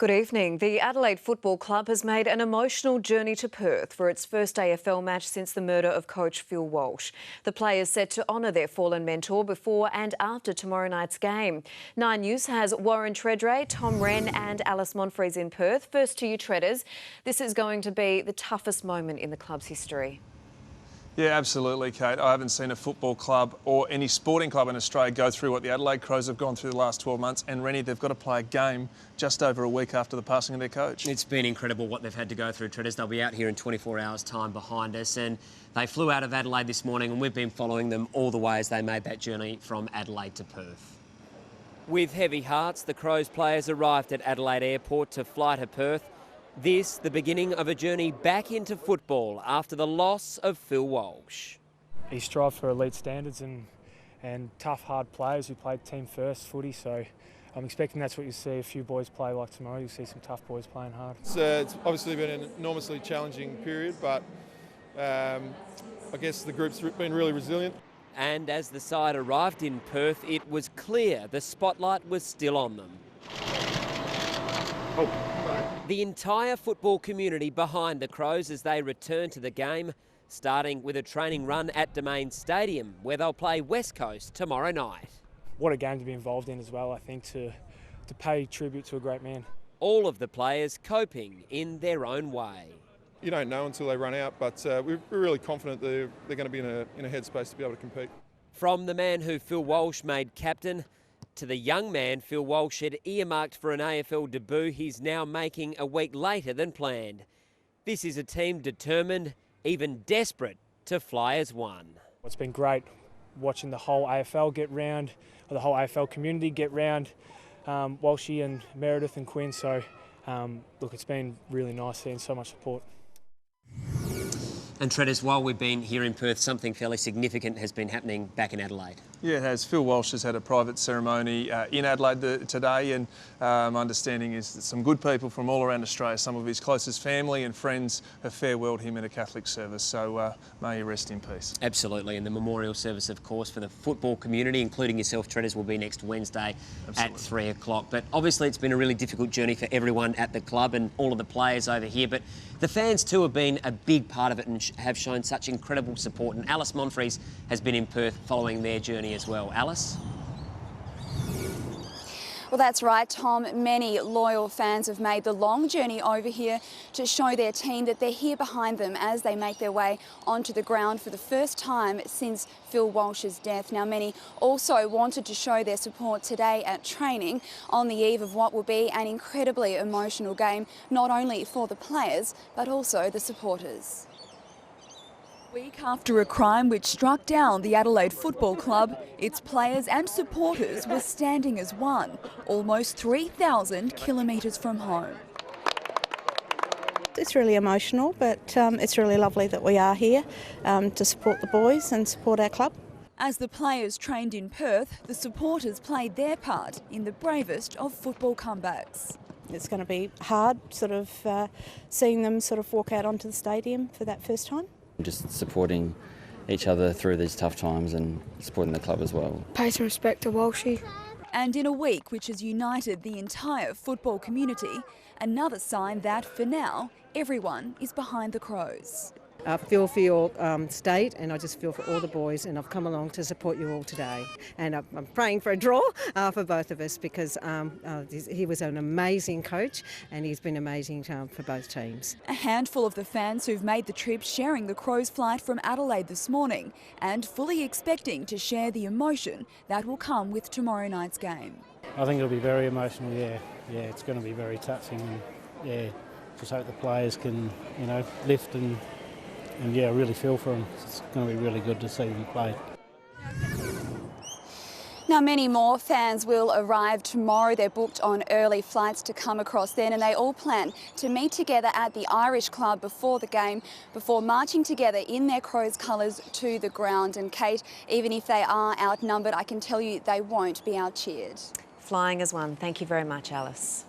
Good evening. The Adelaide Football Club has made an emotional journey to Perth for its first AFL match since the murder of coach Phil Walsh. The players set to honour their fallen mentor before and after tomorrow night's game. 9 News has Warren Tredrea, Tom Wren and Alice Monfries in Perth. First to you, Treaders. This is going to be the toughest moment in the club's history. Yeah, absolutely, Kate. I haven't seen a football club or any sporting club in Australia go through what the Adelaide CROWS have gone through the last 12 months. And Rennie, they've got to play a game just over a week after the passing of their coach. It's been incredible what they've had to go through, Treaders. They'll be out here in 24 hours' time behind us. And they flew out of Adelaide this morning and we've been following them all the way as they made that journey from Adelaide to Perth. With heavy hearts, the CROWS players arrived at Adelaide Airport to fly to Perth. This, the beginning of a journey back into football after the loss of Phil Walsh. He strived for elite standards and tough, hard players who played team first footy, so I'm expecting that's what you see a few boys play like tomorrow. You'll see some tough boys playing hard. It's obviously been an enormously challenging period, but I guess the group's been really resilient. And as the side arrived in Perth, it was clear the spotlight was still on them. The entire football community behind the CROWS as they return to the game, starting with a training run at Domain Stadium, where they'll play West Coast tomorrow night. What a game to be involved in as well, I think, to pay tribute to a great man. All of the players coping in their own way. You don't know until they run out, but we're really confident they're going to be in a headspace to be able to compete. From the man who Phil Walsh made captain, to the young man Phil Walsh had earmarked for an AFL debut he's now making a week later than planned. This is a team determined, even desperate, to fly as one. It's been great watching the whole AFL get round, or the whole AFL community get round, Walshy and Meredith and Quinn, so look, it's been really nice seeing so much support. And Treaders, while we've been here in Perth, something fairly significant has been happening back in Adelaide. Yeah, it has. Phil Walsh has had a private ceremony in Adelaide today, and my understanding is that some good people from all around Australia, some of his closest family and friends, have farewelled him in a Catholic service, so may he rest in peace. Absolutely, and the memorial service, of course, for the football community, including yourself, Treaders, will be next Wednesday at 3 o'clock. But obviously it's been a really difficult journey for everyone at the club and all of the players over here, but the fans too have been a big part of it and have shown such incredible support. And Alice Monfries has been in Perth following their journey as well. Alice? Well, that's right, Tom. Many loyal fans have made the long journey over here to show their team that they're here behind them as they make their way onto the ground for the first time since Phil Walsh's death. Now, many also wanted to show their support today at training on the eve of what will be an incredibly emotional game, not only for the players, but also the supporters. Week after a crime which struck down the Adelaide Football Club, its players and supporters were standing as one, almost 3,000 kilometres from home. It's really emotional, but it's really lovely that we are here to support the boys and support our club. As the players trained in Perth, the supporters played their part in the bravest of football comebacks. It's going to be hard, seeing them walk out onto the stadium for that first time. Just supporting each other through these tough times and supporting the club as well. Pay some respect to Walshy. And in a week which has united the entire football community, another sign that, for now, everyone is behind the CROWS. I feel for your state, and I just feel for all the boys, and I've come along to support you all today. And I'm praying for a draw for both of us because he was an amazing coach and he's been amazing for both teams. A handful of the fans who've made the trip sharing the CROWS flight from Adelaide this morning and fully expecting to share the emotion that will come with tomorrow night's game. I think it'll be very emotional, yeah, it's going to be very touching, and just hope the players can, lift and really feel for them. It's going to be really good to see them play. Now, many more fans will arrive tomorrow. They're booked on early flights to come across then, and they all plan to meet together at the Irish Club before the game, before marching together in their CROWS colours to the ground. And Kate, even if they are outnumbered, I can tell you they won't be out-cheered. Flying as one. Thank you very much, Alice.